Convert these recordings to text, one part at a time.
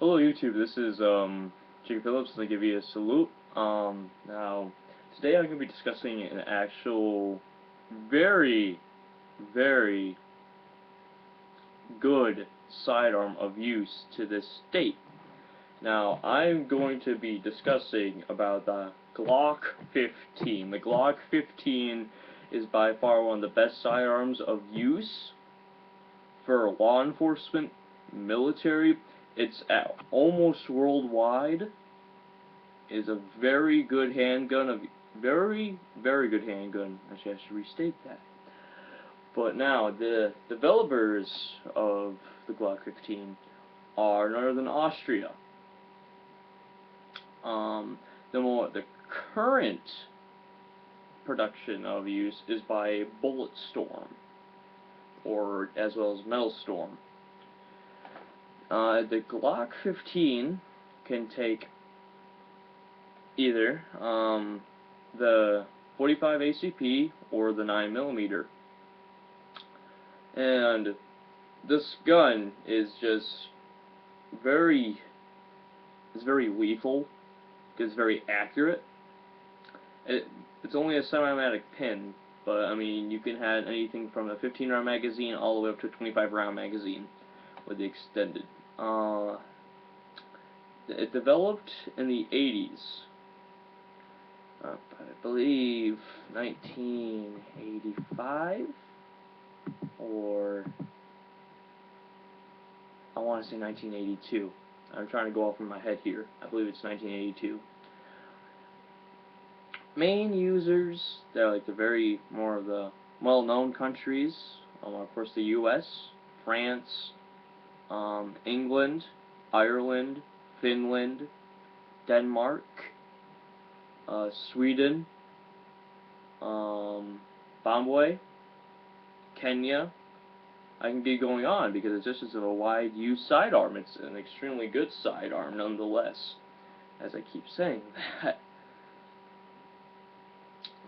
Hello YouTube, this is Jacob Phillips, and I give you a salute. Now, today I'm going to be discussing an actual very, very good sidearm of use to this state. Now, I'm going to be discussing about the Glock 15. The Glock 15 is by far one of the best sidearms of use for law enforcement, military. It's almost worldwide. Is a very good handgun, very good handgun. Actually, I should restate that. But now, the developers of the Glock 15 are none other than Austria. The current production of use is by Bulletstorm, or as well as Metal Storm. The Glock 15 can take either the 45 ACP or the 9mm, and this gun is just very lethal. It's very accurate. It's only a semi-automatic pin, but I mean you can have anything from a 15-round magazine all the way up to a 25-round magazine with the extended. It developed in the 80s. I believe 1985, or I want to say 1982. I'm trying to go off in my head here. I believe it's 1982. Main users, they're like more of the well-known countries. Of course, the U.S., France, England, Ireland, Finland, Denmark, Sweden, Zimbabwe, Kenya. I can be going on because it's just a wide use sidearm. It's an extremely good sidearm nonetheless, as I keep saying that.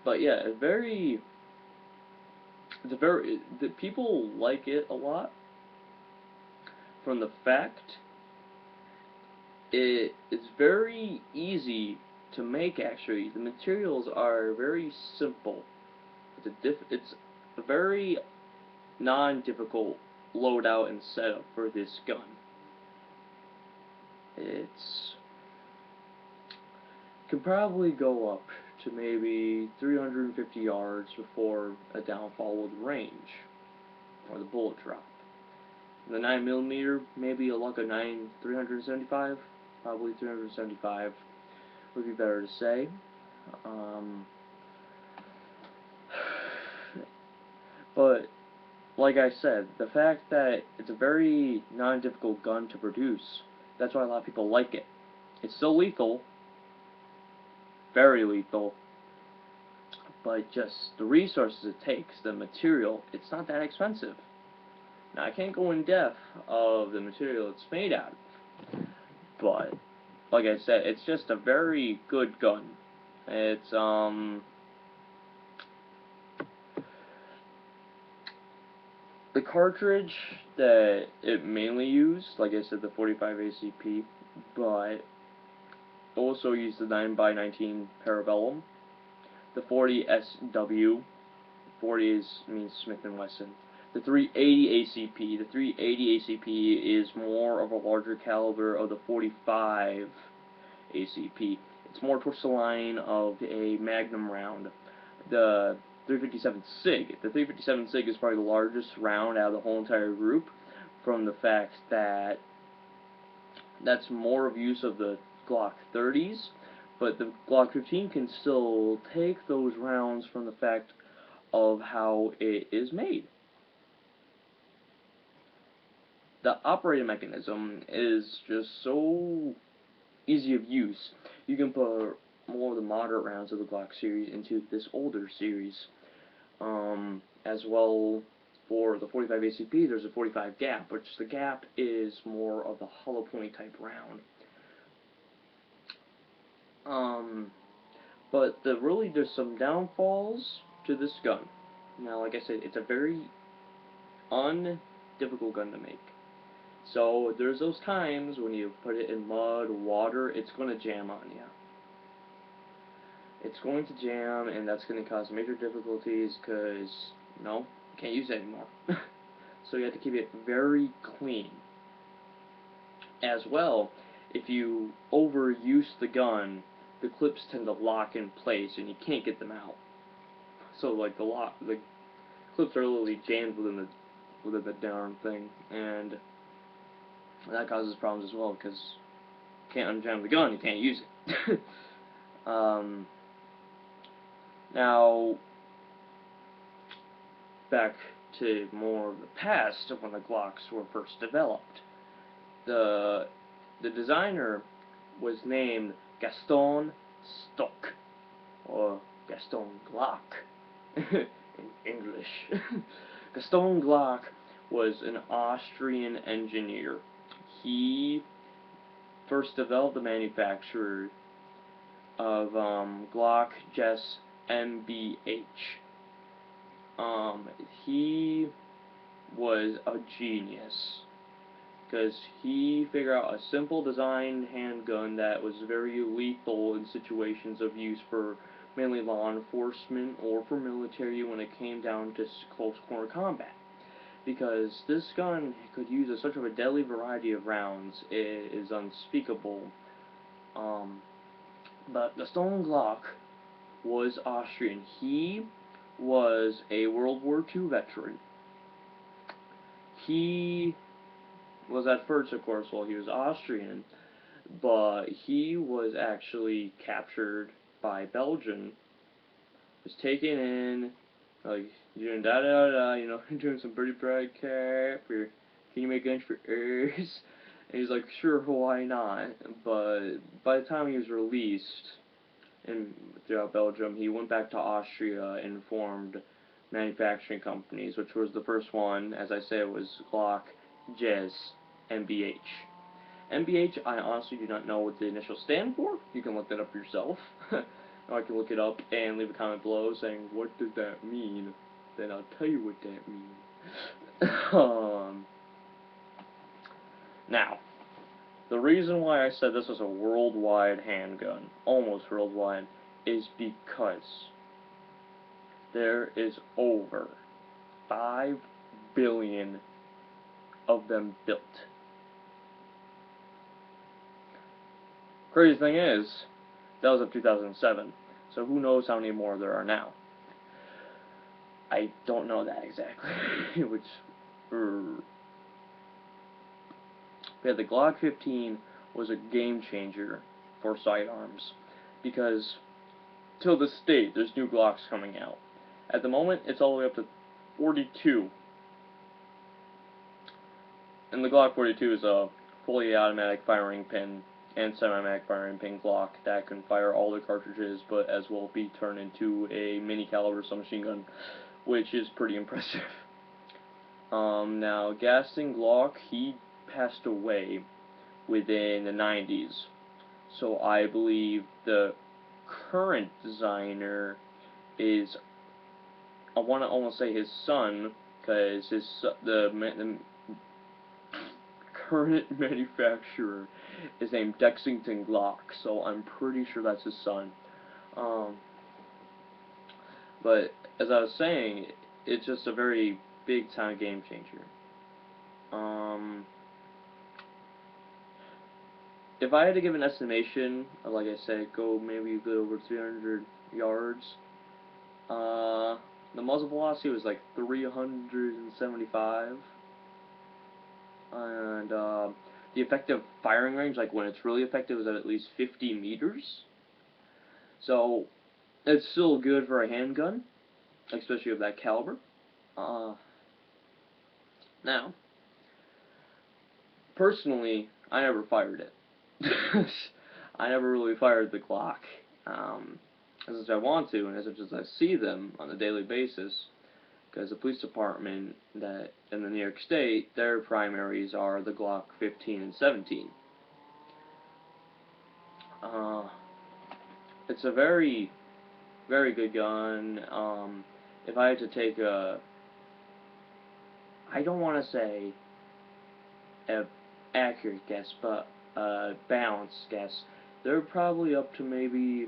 But yeah, the people like it a lot from the fact it's very easy to make. Actually, the materials are very simple. It's a very non-difficult loadout and setup for this gun. Can probably go up to maybe 350 yards before a downfall with range or the bullet drop. The 9mm, maybe a luck of 375, probably 375 would be better to say. But like I said, the fact that it's a very non-difficult gun to produce, that's why a lot of people like it. It's still lethal, very lethal, but just the resources it takes, the material, it's not that expensive. Now, I can't go in depth of the material it's made out of, but like I said, it's just a very good gun. It's the cartridge that it mainly used, like I said, the 45 ACP, but also used the 9x19 Parabellum, the 40 SW, 40 means Smith & Wesson, the 380 ACP. The 380 ACP is more of a larger caliber of the 45 ACP. It's more towards the line of a Magnum round. The 357 SIG. The 357 SIG is probably the largest round out of the whole entire group, from the fact that that's more of use of the Glock 30s, but the Glock 15 can still take those rounds from the fact of how it is made. The operating mechanism is just so easy of use. You can put more of the moderate rounds of the Glock series into this older series. As well, for the 45 ACP, there's a 45 gap, which the gap is more of the hollow point type round. But there's some downfalls to this gun. Now, like I said, it's a very undifficult gun to make. So there's those times when you put it in mud, water, it's going to jam on you. It's going to jam, and that's going to cause major difficulties because, you can't use it anymore. So you have to keep it very clean. As well, if you overuse the gun, the clips tend to lock in place and you can't get them out. So like the clips are literally jammed within the darn thing, and that causes problems as well because you can't unjam the gun, you can't use it. Now back to more of the past of when the Glocks were first developed. The designer was named Gaston Stock, or Gaston Glock in English. Gaston Glock was an Austrian engineer. He first developed the manufacture of Glock Jess MBH. He was a genius because he figured out a simple design handgun that was very lethal in situations of use for mainly law enforcement or for military when it came down to close quarter combat. Because this gun could use such a deadly variety of rounds, it is unspeakable. But the Stone Glock was Austrian. He was a World War II veteran. He was at first, of course, well, he was Austrian, but he was actually captured by Belgium, was taken in, like, doing da-da-da, doing some pretty bright crap, or can you make guns for Earth? And he's like, sure, why not? But by the time he was released throughout Belgium, he went back to Austria and formed manufacturing companies, which was the first one, as I said, was Glock, Jez, MBH. MBH, I honestly do not know what the initials stand for. You can look that up yourself. Or I can look it up and leave a comment below saying, what does that mean? Then I'll tell you what that means. Now, the reason why I said this was a worldwide handgun, almost worldwide, is because there is over 5 billion of them built. Crazy thing is, that was in 2007, so who knows how many more there are now. I don't know that exactly, yeah, the Glock 15 was a game changer for sidearms, because till this date, there's new Glocks coming out. At the moment, it's all the way up to 42. And the Glock 42 is a fully automatic firing pin and semi-automatic firing pin Glock that can fire all the cartridges, but as well be turned into a mini caliber submachine gun, which is pretty impressive. Now, Gaston Glock, he passed away within the 90s, so I believe the current designer is, I want to almost say his son, because the current manufacturer is named Dexington Glock, so I'm pretty sure that's his son. But as I was saying, it's just a very big time game changer. If I had to give an estimation, like I said, go maybe a bit over 300 yards. The muzzle velocity was like 375, and the effective firing range, like when it's really effective, is at least 50 meters. So it's still good for a handgun, especially of that caliber. Now, personally, I never fired it. I never really fired the Glock. As much as I want to, and as much as I see them on a daily basis, because the police department that in the New York State, their primaries are the Glock 15 and 17. It's a very, very good gun. If I had to take I don't want to say a accurate guess, but balanced guess. They're probably up to maybe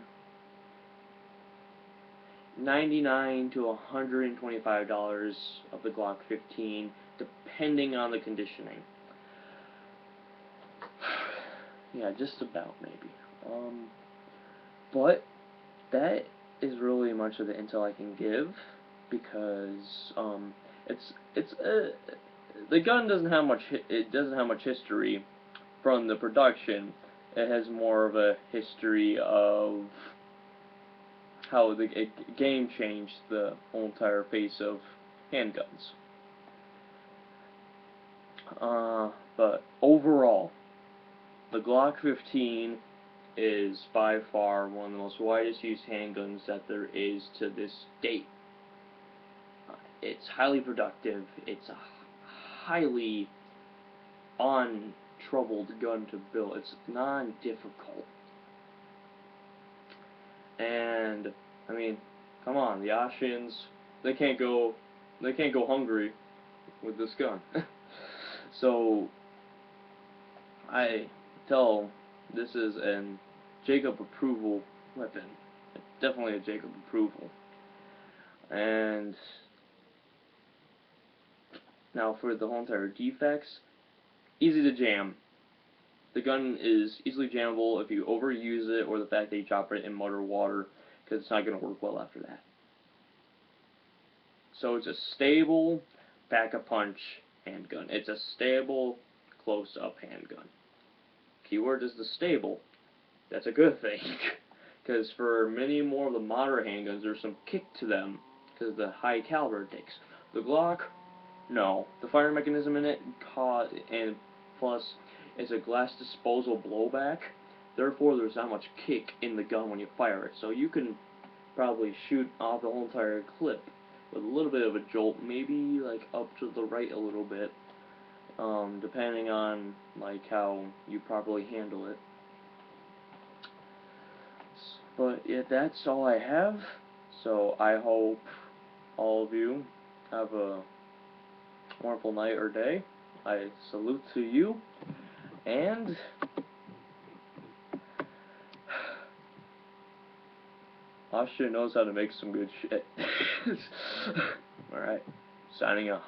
$99 to $125 of the Glock 15, depending on the conditioning. Yeah, just about maybe. But that is really much of the intel I can give, because the gun doesn't have much history from the production. It has more of a history of how the game changed the whole entire face of handguns. But overall, the Glock 15 is by far one of the most widest used handguns that there is to this date. It's highly productive. It's a highly untroubled gun to build. It's non-difficult. And I mean, come on, the Austrians, they can't go Hungary with this gun. So I tell this is an Jacob approval weapon. Definitely a Jacob approval. And now for the whole entire defects, easy to jam. The gun is easily jammable if you overuse it, or the fact that you chop it in mud or water, because it's not going to work well after that. So it's a stable pack-a-punch handgun. It's a stable close-up handgun. Keyword is the stable. That's a good thing, because for many more of the modern handguns, there's some kick to them because of the high caliber it takes. The Glock, no. The fire mechanism in it, and plus, it's a glass disposal blowback. Therefore, there's not much kick in the gun when you fire it. So you can probably shoot off the whole entire clip with a little bit of a jolt, maybe like up to the right a little bit, depending on like how you properly handle it. But yeah, that's all I have. So I hope all of you have a wonderful night or day. I salute to you, and Austria knows how to make some good shit. Alright, signing off.